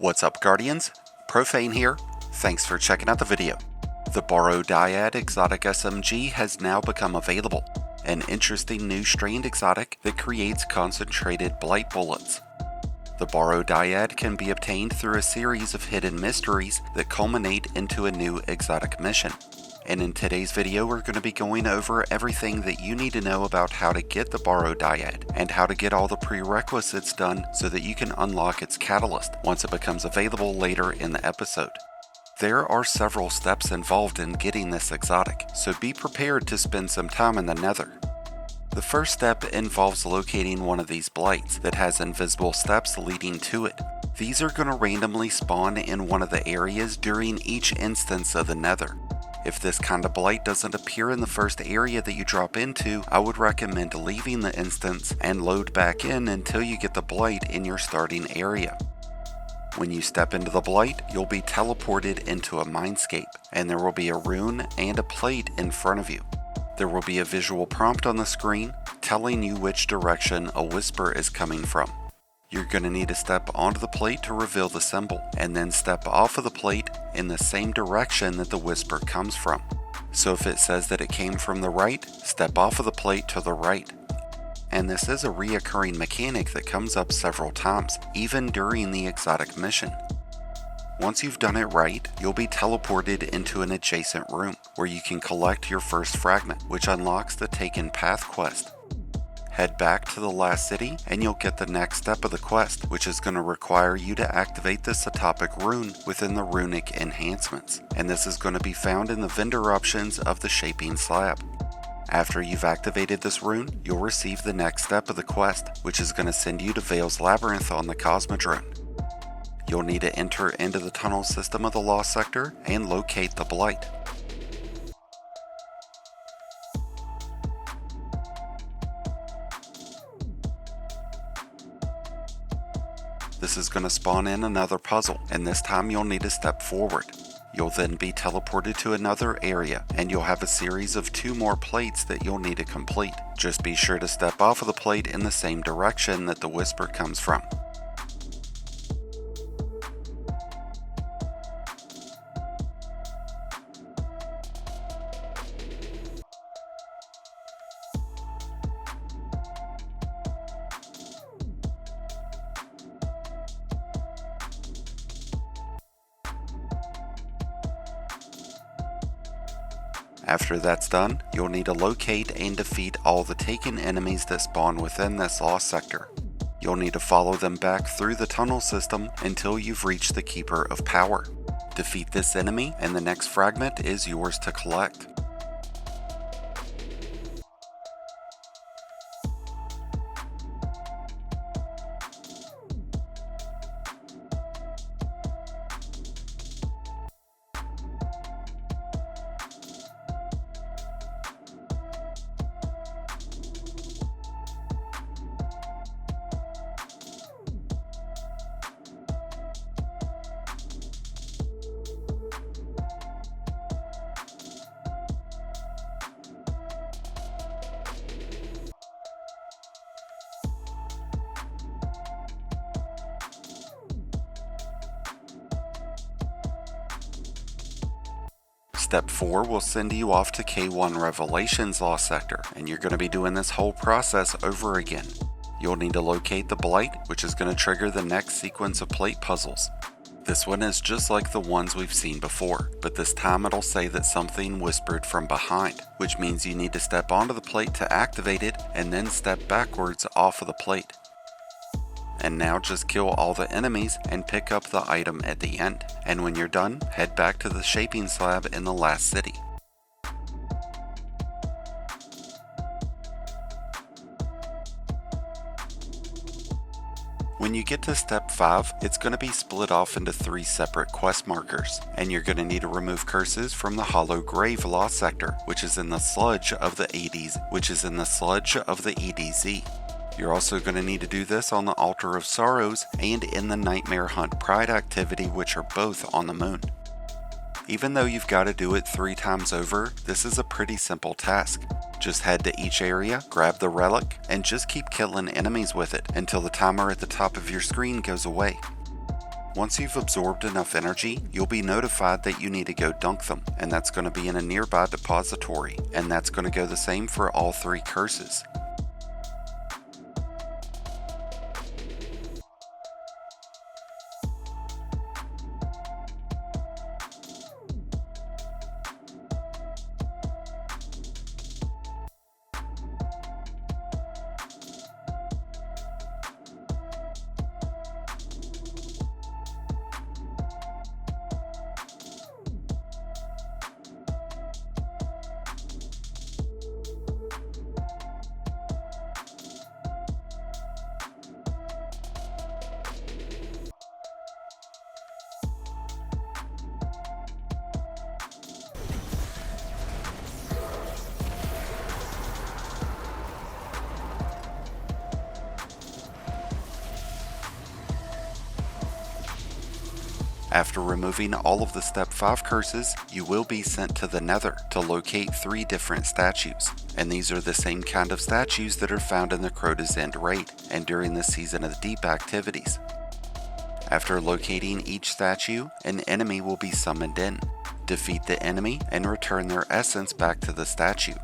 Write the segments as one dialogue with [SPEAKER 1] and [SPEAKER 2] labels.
[SPEAKER 1] What's up, Guardians? Profane here. Thanks for checking out the video. The Barrow-Dyad Exotic SMG has now become available, an interesting new strained exotic that creates concentrated Blight bullets. The Barrow-Dyad can be obtained through a series of hidden mysteries that culminate into a new exotic mission. And in today's video, we're going to be going over everything that you need to know about how to get the Barrow-Dyad and how to get all the prerequisites done so that you can unlock its catalyst once it becomes available later in the episode. There are several steps involved in getting this exotic, so be prepared to spend some time in the Nether. The first step involves locating one of these blights that has invisible steps leading to it. These are going to randomly spawn in one of the areas during each instance of the Nether. If this kind of blight doesn't appear in the first area that you drop into, I would recommend leaving the instance and load back in until you get the blight in your starting area. When you step into the blight, you'll be teleported into a mindscape, and there will be a rune and a plate in front of you. There will be a visual prompt on the screen telling you which direction a whisper is coming from. You're going to need to step onto the plate to reveal the symbol, and then step off of the plate in the same direction that the whisper comes from. So if it says that it came from the right, step off of the plate to the right. And this is a reoccurring mechanic that comes up several times, even during the exotic mission. Once you've done it right, you'll be teleported into an adjacent room, where you can collect your first fragment, which unlocks the Taken Path quest. Head back to the last city and you'll get the next step of the quest, which is going to require you to activate the Scotopic rune within the runic enhancements, and this is going to be found in the vendor options of the shaping slab. After you've activated this rune, you'll receive the next step of the quest, which is going to send you to Vale's Labyrinth on the Cosmodrome. You'll need to enter into the tunnel system of the Lost Sector and locate the Blight. This is going to spawn in another puzzle, and this time you'll need to step forward. You'll then be teleported to another area, and you'll have a series of 2 more plates that you'll need to complete. Just be sure to step off of the plate in the same direction that the whisper comes from. After that's done, you'll need to locate and defeat all the taken enemies that spawn within this lost sector. You'll need to follow them back through the tunnel system until you've reached the Keeper of Power. Defeat this enemy and the next fragment is yours to collect. Step 4 will send you off to K1 Revelation's Lost Sector, and you're going to be doing this whole process over again. You'll need to locate the Blight, which is going to trigger the next sequence of plate puzzles. This one is just like the ones we've seen before, but this time it'll say that something whispered from behind, which means you need to step onto the plate to activate it, and then step backwards off of the plate. And now just kill all the enemies and pick up the item at the end. And when you're done, head back to the shaping slab in the last city. When you get to step 5, it's going to be split off into 3 separate quest markers, and you're going to need to remove curses from the Hollow Grave Lost Sector, which is in the sludge of the EDZ. You're also going to need to do this on the Altar of Sorrows and in the Nightmare Hunt Pride activity, which are both on the moon. Even though you've got to do it 3 times over, this is a pretty simple task. Just head to each area, grab the relic, and just keep killing enemies with it until the timer at the top of your screen goes away. Once you've absorbed enough energy, you'll be notified that you need to go dunk them, and that's going to be in a nearby depository, and that's going to go the same for all 3 curses. After removing all of the Step 5 curses, you will be sent to the Nether to locate 3 different statues, and these are the same kind of statues that are found in the Crota's End raid and during the Season of the Deep activities. After locating each statue, an enemy will be summoned in. Defeat the enemy and return their essence back to the statue.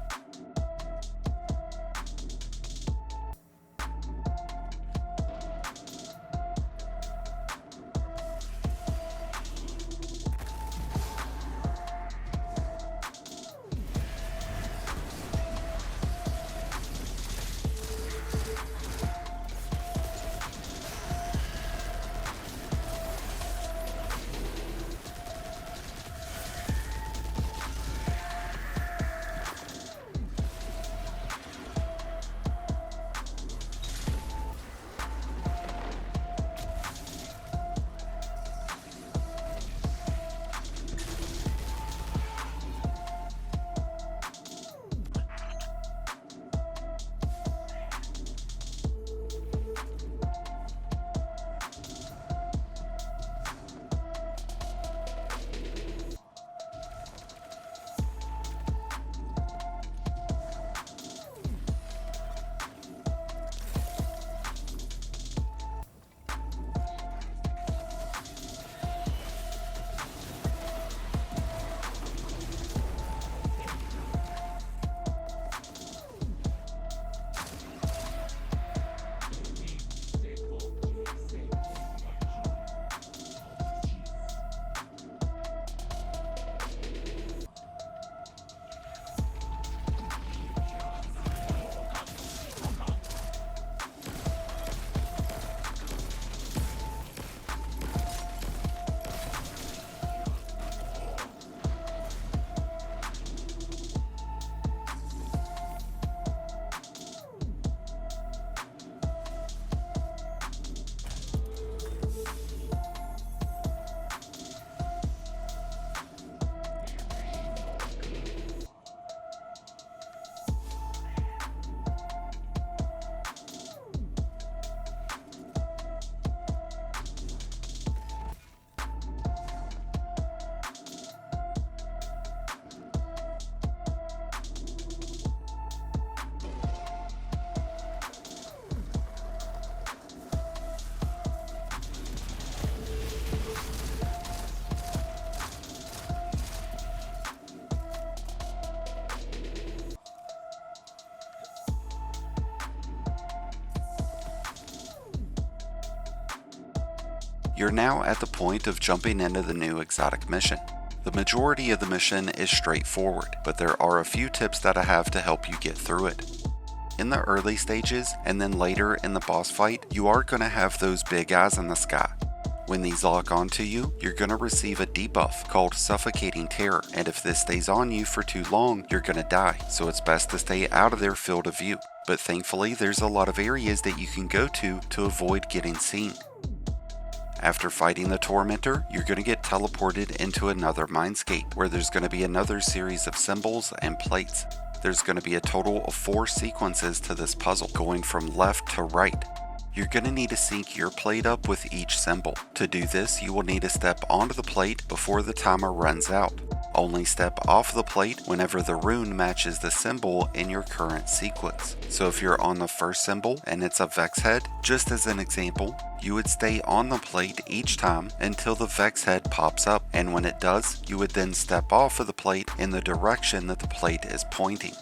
[SPEAKER 1] You're now at the point of jumping into the new exotic mission. The majority of the mission is straightforward, but there are a few tips that I have to help you get through it. In the early stages, and then later in the boss fight, you are going to have those big eyes in the sky. When these lock onto you, you're going to receive a debuff called Suffocating Terror, and if this stays on you for too long, you're going to die, so it's best to stay out of their field of view. But thankfully, there's a lot of areas that you can go to avoid getting seen. After fighting the Tormentor, you're going to get teleported into another mindscape, where there's going to be another series of symbols and plates. There's going to be a total of 4 sequences to this puzzle, going from left to right. you're going to need to sync your plate up with each symbol. To do this, you will need to step onto the plate before the timer runs out. Only step off the plate whenever the rune matches the symbol in your current sequence. So if you're on the first symbol and it's a Vex head, just as an example, you would stay on the plate each time until the Vex head pops up, and when it does, you would then step off of the plate in the direction that the plate is pointing.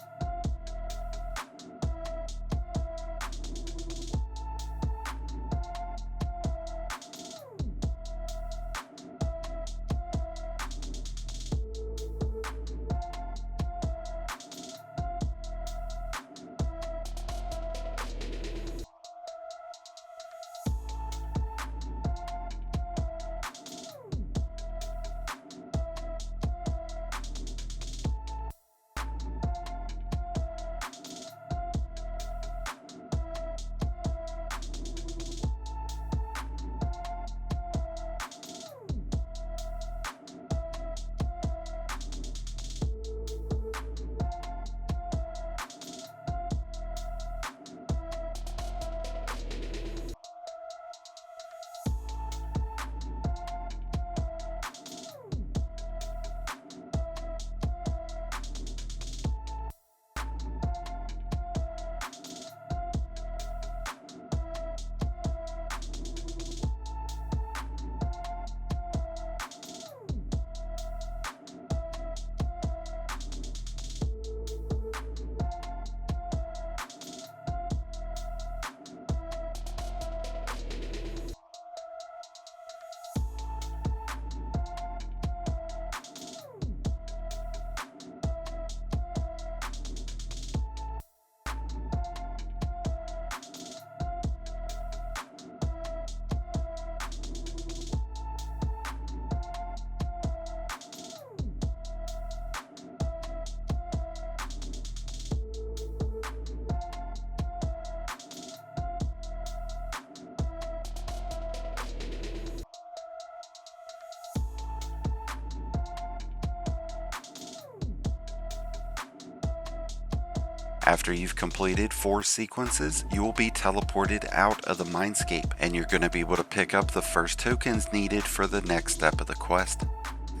[SPEAKER 1] After you've completed 4 sequences, you will be teleported out of the mindscape, and you're going to be able to pick up the first tokens needed for the next step of the quest.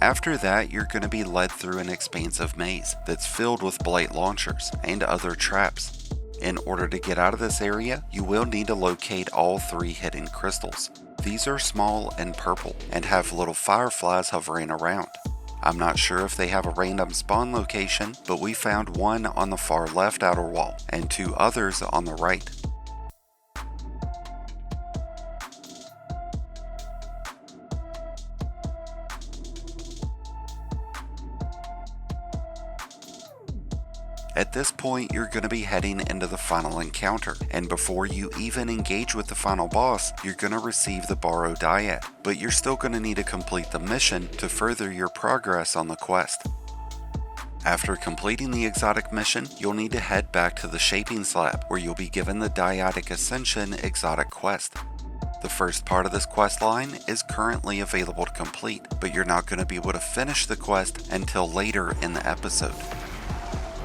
[SPEAKER 1] After that, you're going to be led through an expansive maze that's filled with Blight launchers and other traps. In order to get out of this area, you will need to locate all 3 hidden crystals. These are small and purple and have little fireflies hovering around. I'm not sure if they have a random spawn location, but we found one on the far left outer wall and 2 others on the right. At this point, you're going to be heading into the final encounter, and before you even engage with the final boss, you're going to receive the Barrow-Dyad, but you're still going to need to complete the mission to further your progress on the quest. After completing the exotic mission, you'll need to head back to the shaping slab, where you'll be given the Dyadic Ascension exotic quest. The first part of this quest line is currently available to complete, but you're not going to be able to finish the quest until later in the episode.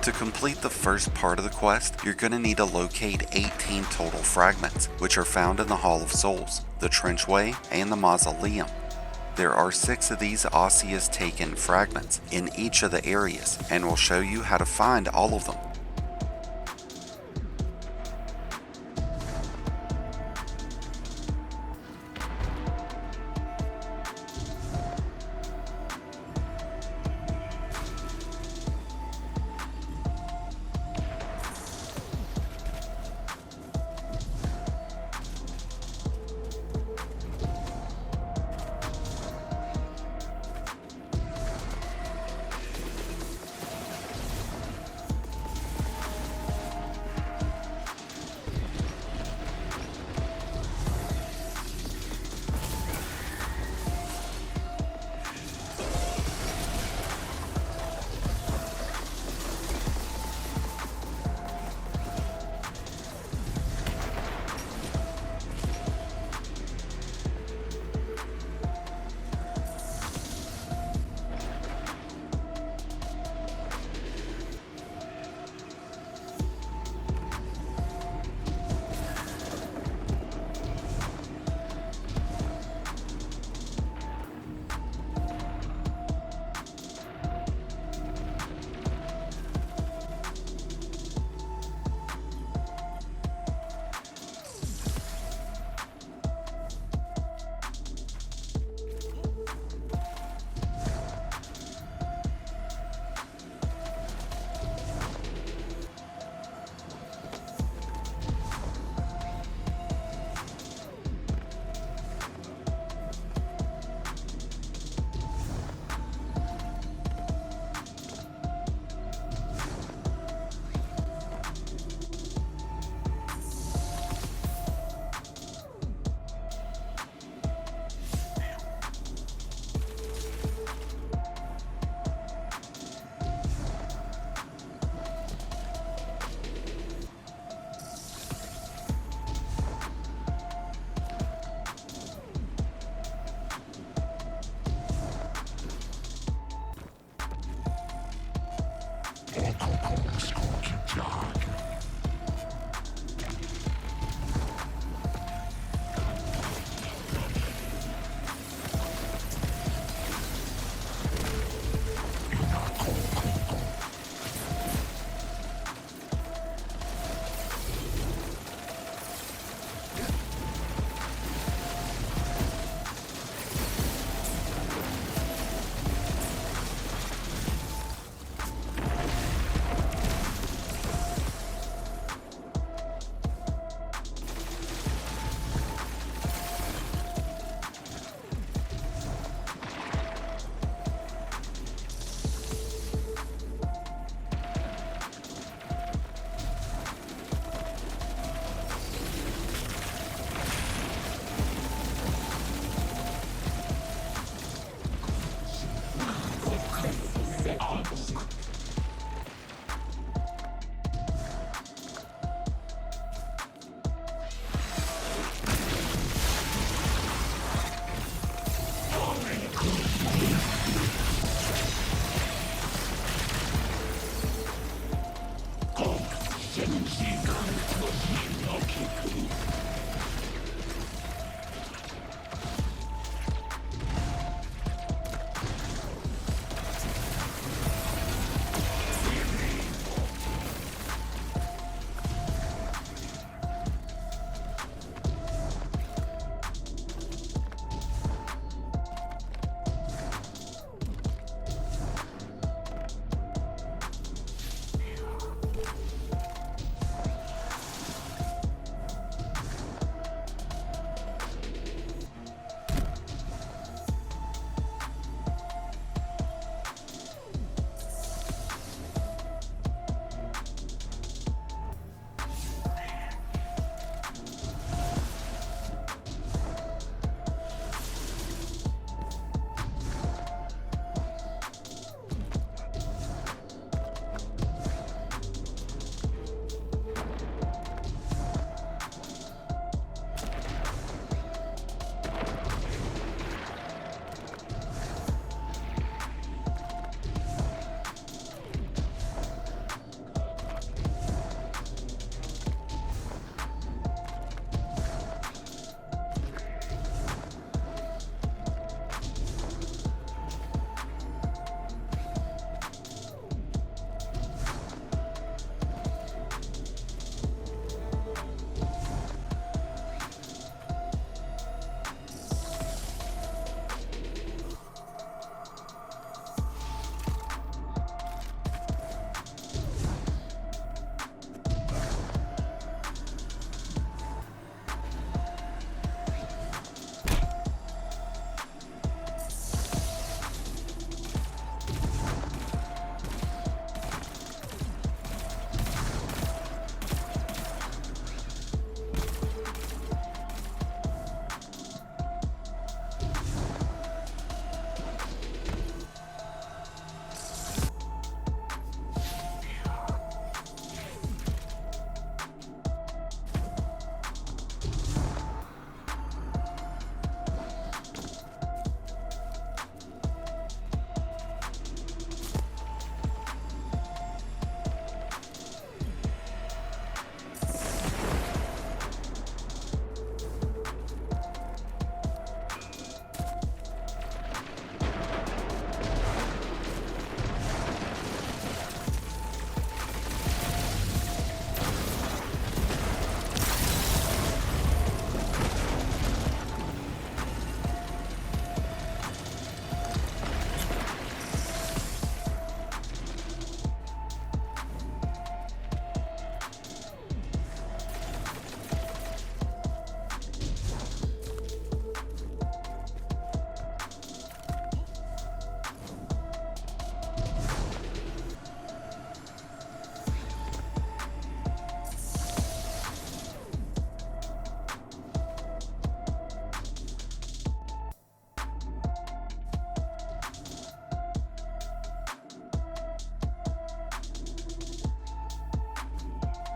[SPEAKER 1] To complete the first part of the quest, you're going to need to locate 18 total fragments, which are found in the Hall of Souls, the Trenchway, and the Mausoleum. There are 6 of these Osseous taken fragments in each of the areas, and we'll show you how to find all of them.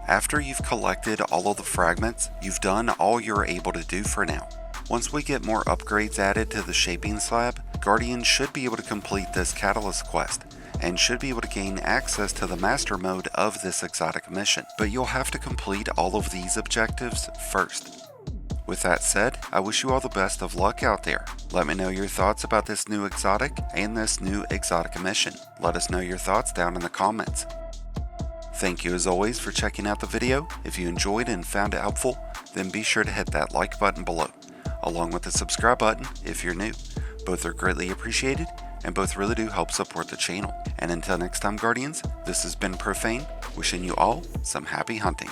[SPEAKER 1] After you've collected all of the fragments, you've done all you're able to do for now. Once we get more upgrades added to the shaping slab, Guardians should be able to complete this catalyst quest, and should be able to gain access to the master mode of this exotic mission, but you'll have to complete all of these objectives first. With that said, I wish you all the best of luck out there. Let me know your thoughts about this new exotic and this new exotic mission. Let us know your thoughts down in the comments. Thank you as always for checking out the video. If you enjoyed and found it helpful, then be sure to hit that like button below, along with the subscribe button if you're new. Both are greatly appreciated, and both really do help support the channel. And until next time, Guardians, this has been Profane, wishing you all some happy hunting.